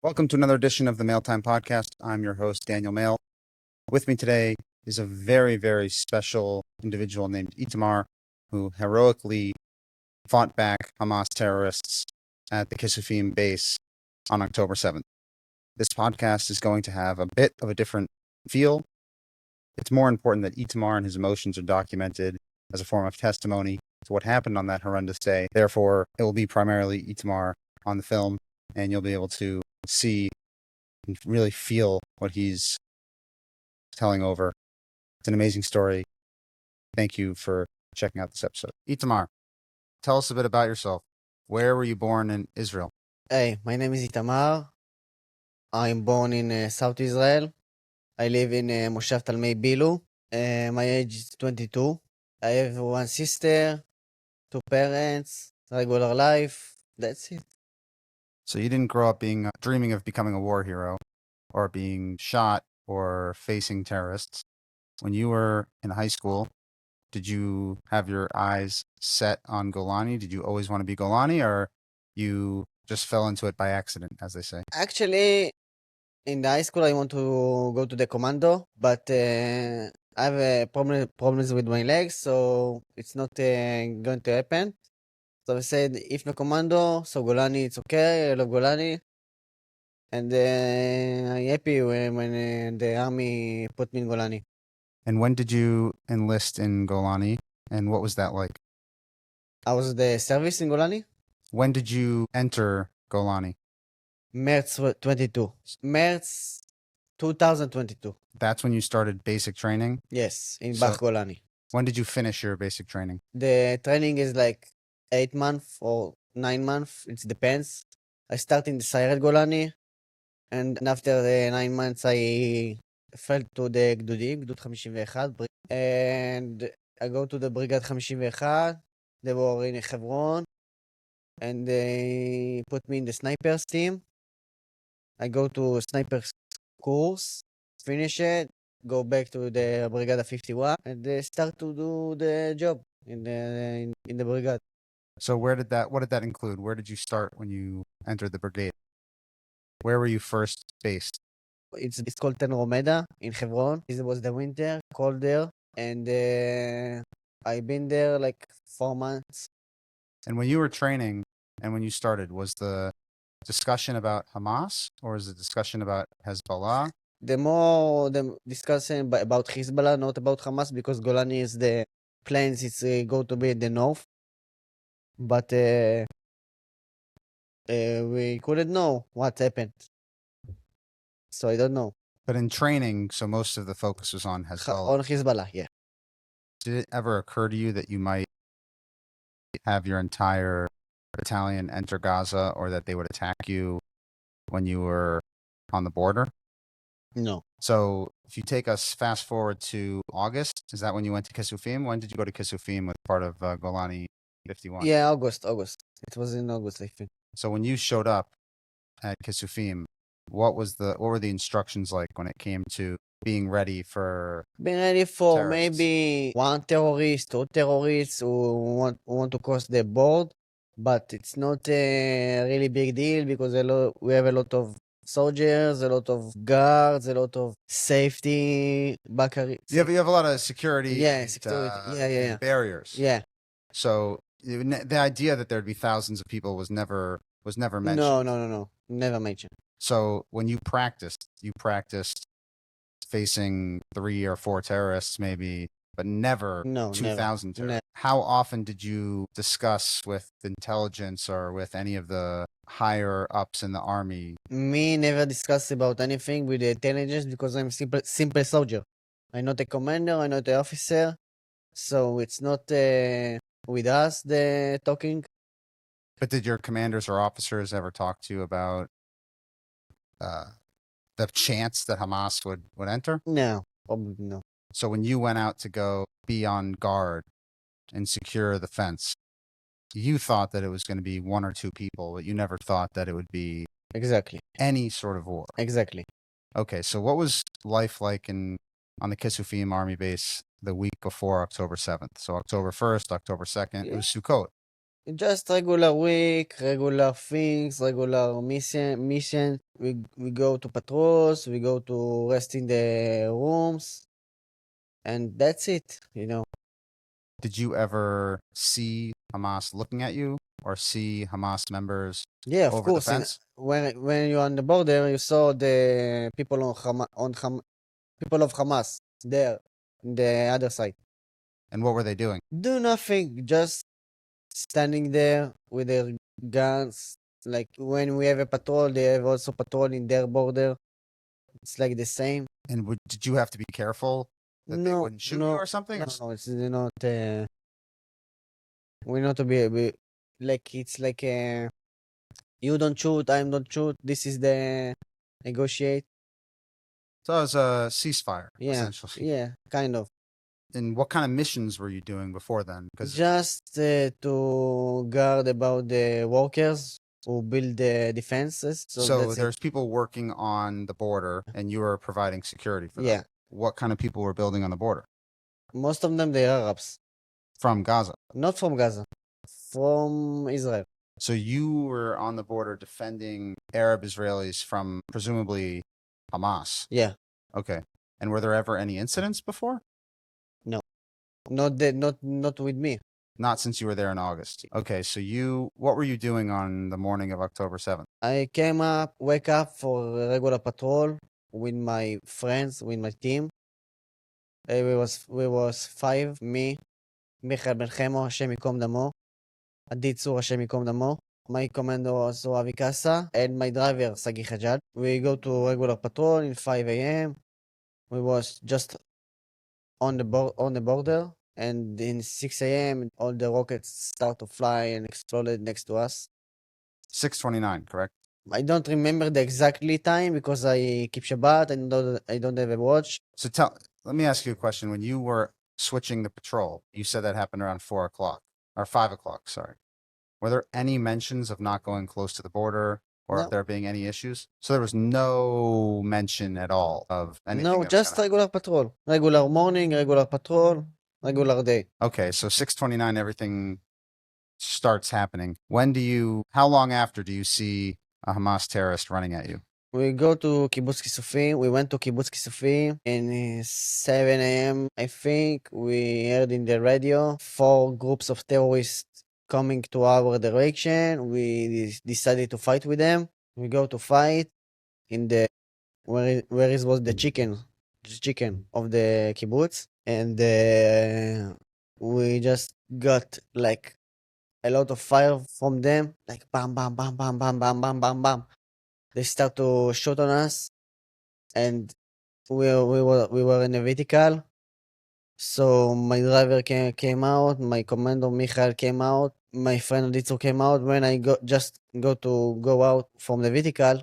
Welcome to another edition of the Mael Time podcast. I'm your host, Daniel Mael. With me today is a very, very special individual named Itamar, who heroically fought back Hamas terrorists at the Kissufim base on October 7th. This podcast is going to have a bit of a different feel. It's more important that Itamar and his emotions are documented as a form of testimony to what happened on that horrendous day. Therefore, it will be primarily Itamar on the film, and you'll be able to see and really feel what he's telling over. It's an amazing story. Thank you for checking out this episode. Itamar, tell us a bit about yourself. Where were you born in Israel? Hey, my name is Itamar. I'm born in South Israel. I live in Moshav Talmei Bilu. My age is 22. I have one sister, two parents, regular life. That's it. So you didn't grow up dreaming of becoming a war hero or being shot or facing terrorists. When you were in high school, did you have your eyes set on Golani? Did you always want to be Golani, or you just fell into it by accident, as they say? Actually, in the high school, I want to go to the commando, but I have problems with my legs, so it's not going to happen. So I said, if no commando, so Golani, it's okay. I love Golani. And I'm happy when the army put me in Golani. And when did you enlist in Golani, and what was that like? I was the service in Golani. When did you enter Golani? March 22. March 2022. That's when you started basic training? Yes, in So- Bach Golani. When did you finish your basic training? The training is like 8 months or 9 months. It depends. I start in the Sayeret Golani, and after the 9 months, I fell to the Gdudi, Gdud 51, and I go to the Brigade 51. They were in Hebron, and they put me in the snipers team. I go to snipers course, finish it, go back to the Brigade 51, and they start to do the job in the brigade. So what did that include? Where did you start when you entered the brigade? Where were you first based? It's called Ten Romeda in Hebron. It was the winter, cold there, and I've been there like 4 months. And when you were training and when you started, was the discussion about Hamas or was the discussion about Hezbollah? The more the discussion about Hezbollah, not about Hamas, because Golani is the plains. It's go to be in the north, but we couldn't know what happened, so I don't know. But in training, so most of the focus was on Hezbollah. On Hezbollah, yeah. Did it ever occur to you that you might have your entire battalion enter Gaza, or that they would attack you when you were on the border? No. So if you take us fast forward to August, is that when you went to Kissufim? When did you go to Kissufim with part of Golani 51? Yeah, August. It was in August, I think. So when you showed up at Kissufim, what were the instructions like when it came to being ready for? Been ready for Terrorists. maybe one terrorist, two terrorists who want to cross the board, but it's not a really big deal because we have a lot of soldiers, a lot of guards, a lot of safety You have a lot of security. Yeah, and, security. Yeah. and barriers. Yeah. So the idea that there'd be thousands of people was never mentioned. No. Never mentioned. So when you practiced facing 3 or 4 terrorists maybe, but never No, 2,000 terrorists. never. How often did you discuss with intelligence or with any of the higher ups in the army? Me never discuss about anything with the intelligence because I'm simple soldier. I'm not a commander, I'm not an officer, so it's not with us the talking. But did your commanders or officers ever talk to you about the chance that Hamas would enter? No, probably no. So when you went out to go be on guard and secure the fence, you thought that it was going to be 1 or 2 people, but you never thought that it would be Exactly. any sort of war. Exactly. Okay, so what was life like on the Kissufim army base the week before October 7th? So October 1st, October 2nd, it was Sukkot. Just regular week, regular things, regular mission. We go to patrols, we go to rest in the rooms, and that's it, you know. Did you ever see Hamas looking at you or see Hamas members Yeah, of over the course. fence? When you're on the border, you saw the people people of Hamas there, the other side. And what were they doing? Do nothing, just standing there with their guns. Like when we have a patrol, they have also patrol in their border. It's like the same. And did you have to be careful that they No, wouldn't shoot you no, or something? no, no. It's not. We're not to be like it's like you don't shoot, I don't shoot. This is the negotiate. So it was a ceasefire, Yeah, essentially. yeah, kind of. And what kind of missions were you doing before then? Because Just to guard about the workers who build the defenses. So that's it. there's people working on the border and you were providing security for them. Yeah, What kind of people were building on the border? most of them they're Arabs, From Gaza. not from Gaza, from Israel. So you were on the border defending Arab Israelis from presumably Hamas. Yeah, Okay. And were there ever any incidents before? not with me. Not since you were there in August. Okay, so what were you doing on the morning of October 7th? I wake up for a regular patrol with my friends, with my team. We was five, me, מיכאל בן חמו, השם ייקום דמו, עדי צור, השם ייקום דמו, my commander was Avi Kassa, and my driver, Sagi Hajjad. We go to regular patrol in 5 a.m. We was just on the border, and in 6 a.m. all the rockets start to fly and exploded next to us. 6:29, correct? I don't remember the exactly time because I keep Shabbat and I don't have a watch. So let me ask you a question. When you were switching the patrol, you said that happened around 4 o'clock or 5 o'clock, sorry. Were there any mentions of not going close to the border or No. of there being any issues? So there was no mention at all of anything. No, that was just gonna- regular patrol. Regular morning, regular patrol, regular day. Okay, so 6:29, everything starts happening. How long after do you see a Hamas terrorist running at you? We go to Kibbutz Kissufim. We went to Kibbutz Kissufim in 7 a.m. I think we heard in the radio 4 groups of terrorists coming to our direction. We decided to fight with them. We go to fight in the where is was the chicken of the kibbutz, and we just got like a lot of fire from them, like bam, bam, bam, bam, bam, bam, bam, bam, bam. They start to shoot on us, and we were in a vertical. So my driver came out, my commander Michael came out, my friend Litzo came out. When I go out from the vertical,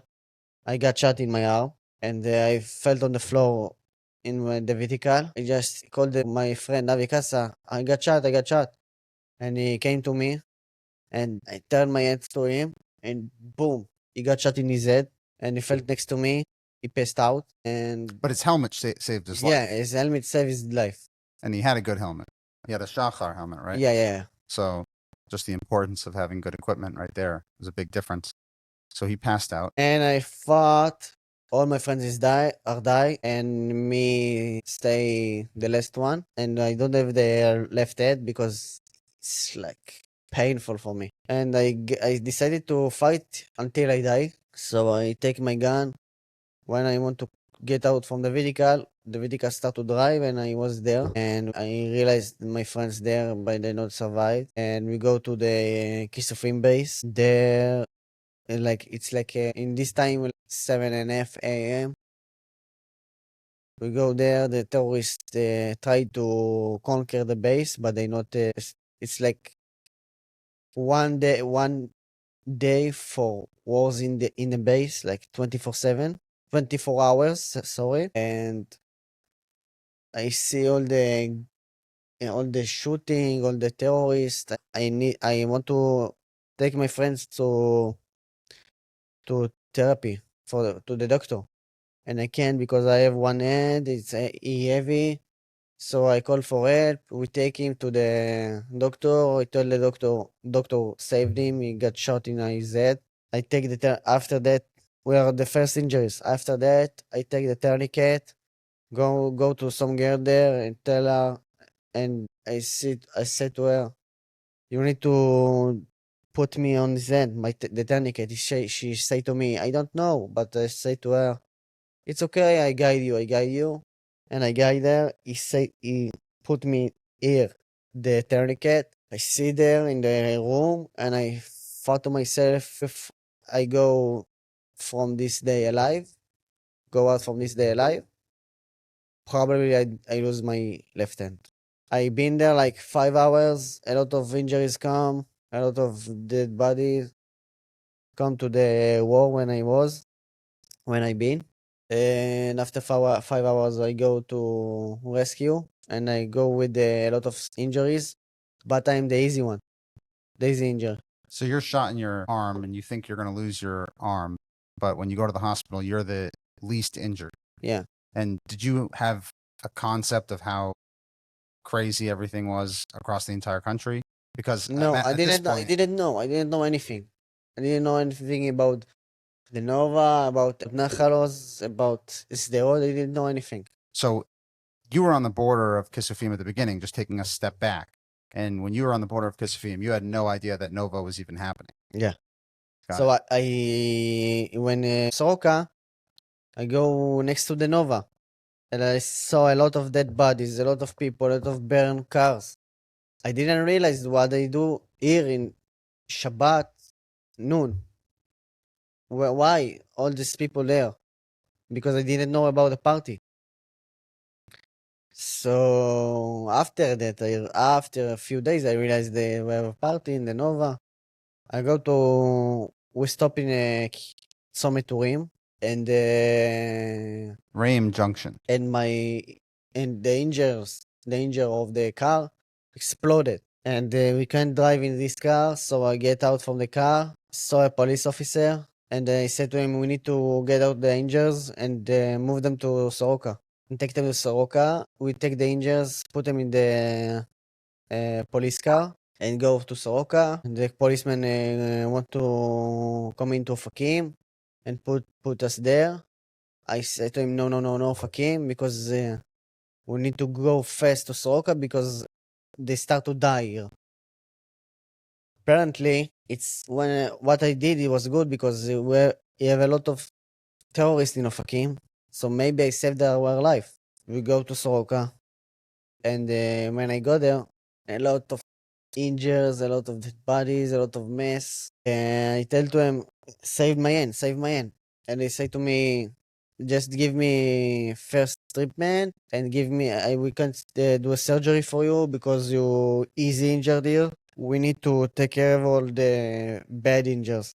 I got shot in my arm, and I fell on the floor in the vertical. I just called my friend Avi Kassa. I got shot. And he came to me, and I turned my head to him, and boom, he got shot in his head, and he fell next to me. He passed out, and But his helmet saved his life. yeah, his helmet saved his life. And he had a good helmet. He had a Shachar helmet, right? Yeah. So just the importance of having good equipment right there was a big difference. So he passed out. And I thought all my friends are die, and me stay the last one, and I don't have the left head because it's like painful for me. And I decided to fight until I die. So I take my gun. When I want to get out from the vehicle start to drive, and I was there, and I realized my friends there, but they not survive. And we go to the Kissufim base. There, it's like in this time 7:30 a.m. We go there. The terrorists try to conquer the base, but they not. It's like one day for wars in the base, like 24/7, 24 hours. Sorry, and I see all the shooting, all the terrorists. I want to take my friends to therapy to the doctor, and I can't because I have one hand. It's heavy, So I call for help. We take him to the doctor. I tell the doctor saved him. He got shot in his head. I take after that, we are the first injuries. After that, I take the tourniquet, go to some girl there and tell her, and I said to her, you need to put me on his hand, the tourniquet. She say to me, I don't know, but I say to her, it's okay, I guide you. And I guide her. He put me here, the tourniquet. I sit there in the room and I thought to myself, if I go from this day alive, go out from this day alive, probably I lose my left hand. I been there like 5 hours, a lot of injuries come, a lot of dead bodies come to the war when I been. And after 5 hours, I go to rescue and I go with a lot of injuries, but I'm the easy one, the easy injury. So you're shot in your arm and you think you're going to lose your arm, but when you go to the hospital, you're the least injured. Yeah. And did you have a concept of how crazy everything was across the entire country? Because No, at this point, I didn't know. I didn't know anything. I didn't know anything about the Nova, about Nachalos, about Sderot. I didn't know anything. so you were on the border of Kissufim at the beginning, just taking a step back. And when you were on the border of Kissufim, you had no idea that Nova was even happening. Yeah. Got So when Soroka, I go next to the Nova, and I saw a lot of dead bodies, a lot of people, a lot of burned cars. I didn't realize what they do here in Shabbat noon. Why all these people there? Because I didn't know about the party. So after that, after a few days, I realized they were a party in the Nova. We stop in a Tzomet Urim, and Rame Junction. and the engine of the car exploded, and we can't drive in this car. So I get out from the car, saw a police officer, and I said to him, we need to get out the injuries and move them to Soroka. And take them to Soroka. We take the injuries, put them in the police car, and go to Soroka. The policeman want to come into Fakim and put us there. I said to him, no, Fakim, because we need to go fast to Soroka because they start to die here. Apparently, it's when what I did, it was good because you have a lot of terrorists in Ofakim, so maybe I saved our life. We go to Soroka, and when I go there, a lot of injuries, a lot of dead bodies, a lot of mess. And I tell to him, save my hand, save my hand. And they say to me, just give me first treatment and we can't do a surgery for you because you easy injured here. We need to take care of all the bad injuries.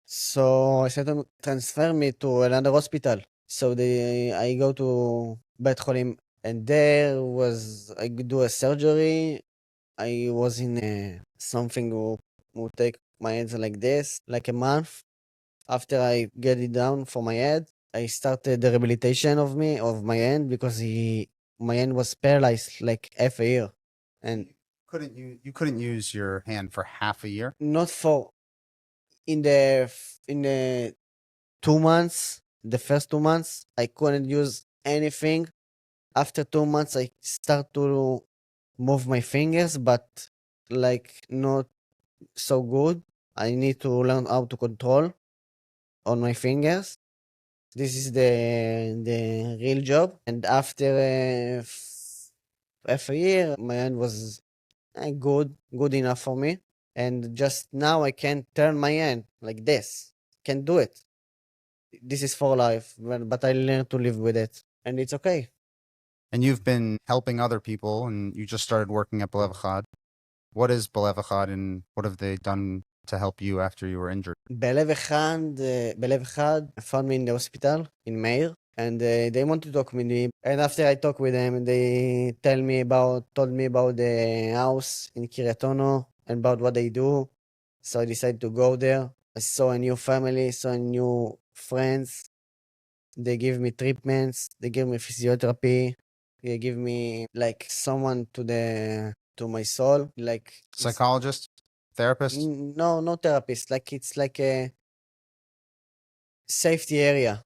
So I said to him, transfer me to another hospital. So I go to Bet Holim, and I do a surgery. I was in something who take my hands like this, like a month. After I get it down for my head, I started the rehabilitation of my hand because my hand was paralyzed like half a year, and You couldn't use your hand for half a year? not for in the 2 months, the first 2 months, I couldn't use anything. After 2 months, I start to move my fingers, but like not so good. I need to learn how to control on my fingers. This is the real job. And after half a year, my hand was good enough for me. And just now I can turn my hand like this. Can do it. This is for life, but I learned to live with it, and it's okay. And you've been helping other people, and you just started working at Belev Echad. What is Belev Echad, and what have they done to help you after you were injured? Belev Echad found me in the hospital in Meir, and they want to talk with me. And after I talk with them, they told me about the house in Kiryat Ono and about what they do. So I decided to go there. I saw a new family, saw new friends. They give me treatments. They give me physiotherapy. He give me like someone to my soul. Like Psychologist, therapist. no therapist. Like it's like a safety area.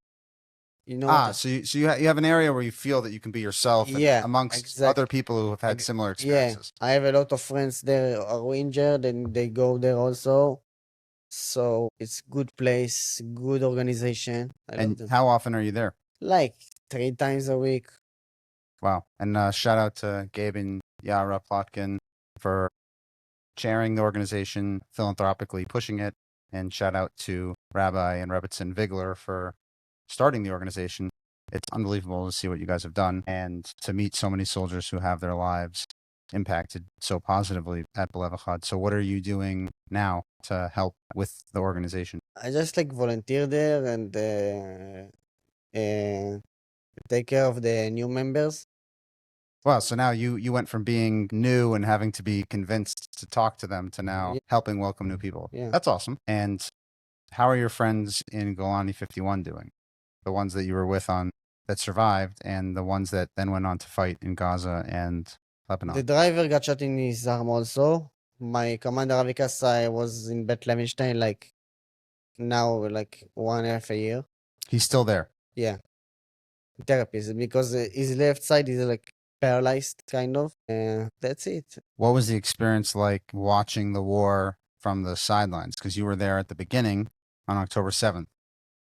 You know what? So you have an area where you feel that you can be yourself and Yeah, amongst other people who have had similar yeah. experiences. I have a lot of friends there are injured and they go there also. So it's good place, good organization. I love And them. how often are you there? Like 3 times a week. Wow. And shout out to Gabe and Yara Plotkin for chairing the organization, philanthropically pushing it. And shout out to Rabbi and Rebbitzin Vigler for starting the organization. It's unbelievable to see what you guys have done and to meet so many soldiers who have their lives impacted so positively at Belevachad. So what are you doing now to help with the organization? I just like volunteer there and take care of the new members. Wow, so now you went from being new and having to be convinced to talk to them to now Yeah. helping welcome new people. Yeah. That's awesome. And how are your friends in Golani 51 doing? The ones that you were with on that survived and the ones that then went on to fight in Gaza and Lebanon. The driver got shot in his arm also. My commander Avikas, I was in Bet Levinstein like now like 1.5 year. He's still there. Yeah. Therapist because his left side is like paralyzed kind of. That's it. What was the experience like watching the war from the sidelines? Because you were there at the beginning on October 7th.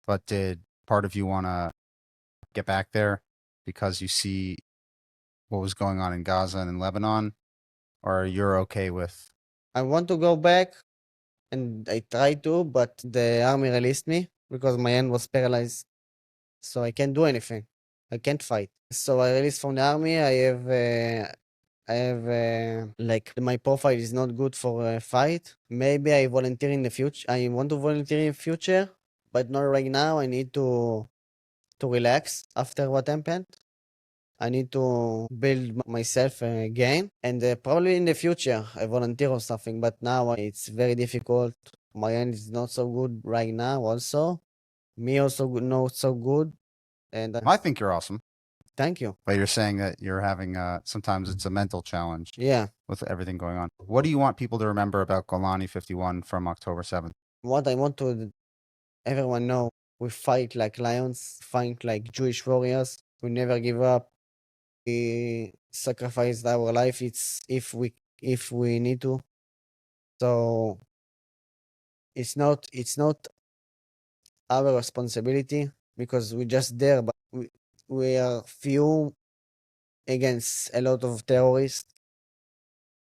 But did part of you want to get back there because you see what was going on in Gaza and in Lebanon? Or you're okay with... I want to go back and I tried to, but the army released me because my hand was paralyzed. So I can't do anything. I can't fight. So I released from the army. I have like my profile is not good for a fight. Maybe I volunteer in the future. I want to volunteer in future, but not right now. I need to relax after what happened. I need to build myself again, and probably in the future I volunteer or something. But now it's very difficult. My hand is not so good right now. Also, me also not so good. And I think you're awesome. thank you. But you're saying that you're having sometimes it's a mental challenge. Yeah. With everything going on. What do you want people to remember about Golani 51 from October 7th? What I want to everyone know, we fight like lions, fight like Jewish warriors. We never give up. We sacrifice our life. It's if we need to. So it's not our responsibility because we're just there, but we are few against a lot of terrorists.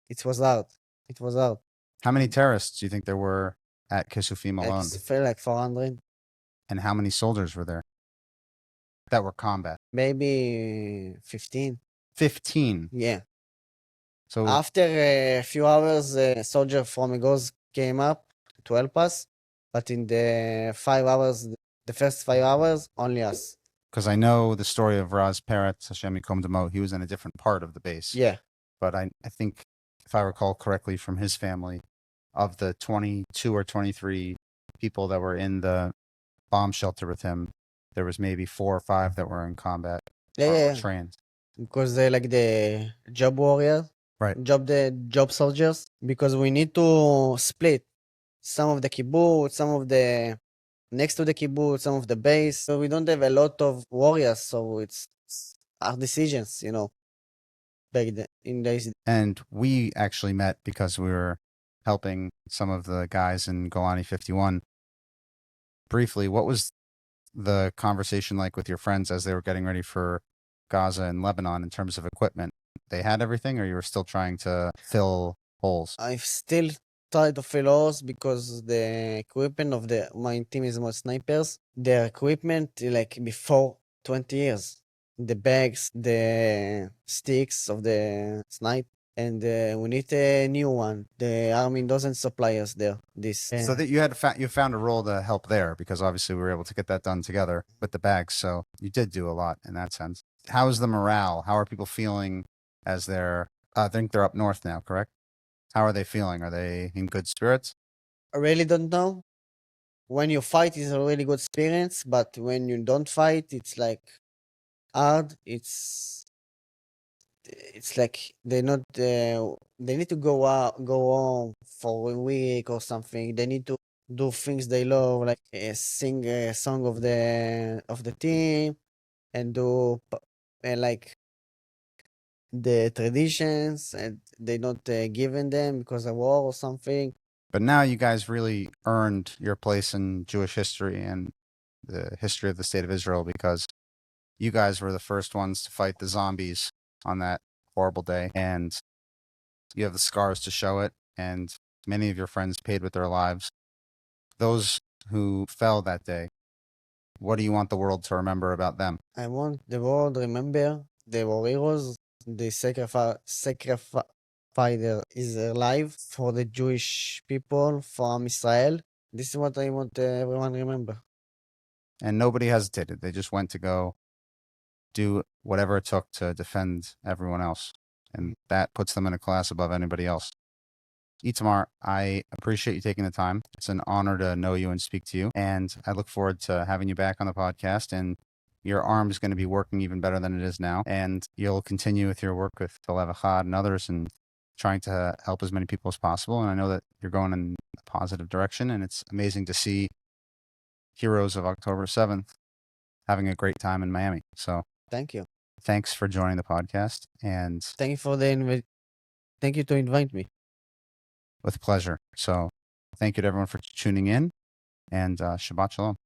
It was hard. It was hard. How many terrorists do you think there were at Kissufim alone? It felt like 400. And how many soldiers were there that were combat? Maybe 15. 15. Yeah. So After a few hours, a soldier from Egos came up to help us, but in the 5 hours, the first 5 hours, only us. because I know the story of Raz Peretz, Hashem Yikom Damo, he was in a different part of the base. Yeah. But I think, if I recall correctly from his family, of the 22 or 23 people that were in the bomb shelter with him, there was maybe 4 or 5 that were in combat or Yeah. trained. Because they're like the job warriors, Right. the job soldiers, because we need to split some of the kibbutz, some of the next to the kibbutz, some of the base. So we don't have a lot of warriors, so it's our decisions, back then in days. And we actually met because we were helping some of the guys in Golani 51. Briefly, what was the conversation like with your friends as they were getting ready for Gaza and Lebanon in terms of equipment? They had everything, or you were still trying to fill holes? I've still tried to fill holes because the equipment of my team is more snipers. Their equipment like before 20 years. The bags, the sticks of the snipe, and we need a new one. The army doesn't supply us there. So that you found a role to help there, because obviously we were able to get that done together with the bags. So you did do a lot in that sense. How is the morale? How are people feeling as I think they're up north now, correct? How are they feeling? Are they in good spirits? I really don't know. When you fight, it's a really good experience, but when you don't fight, it's like hard. It's it's like they not they need to go home for a week or something. They need to do things they love, like sing a song of the team and like the traditions, and they not given them because of war or something. But now you guys really earned your place in Jewish history and the history of the state of Israel, because you guys were the first ones to fight the zombies on that horrible day, and you have the scars to show it, and many of your friends paid with their lives. Those who fell that day, what do you want the world to remember about them? I want the world remember they were heroes. They sacrifice their life for the Jewish people, for Israel. This is what I want everyone remember. And nobody hesitated. They just went to go do whatever it took to defend everyone else. And that puts them in a class above anybody else. Itamar, I appreciate you taking the time. It's an honor to know you and speak to you. And I look forward to having you back on the podcast. And your arm is going to be working even better than it is now. And you'll continue with your work with Telev Echad and others and trying to help as many people as possible. And I know that you're going in a positive direction. And it's amazing to see heroes of October 7th having a great time in Miami. So Thank you. thanks for joining the podcast, and Thank you for thank you to invite me. with pleasure. So thank you to everyone for tuning in, and Shabbat Shalom.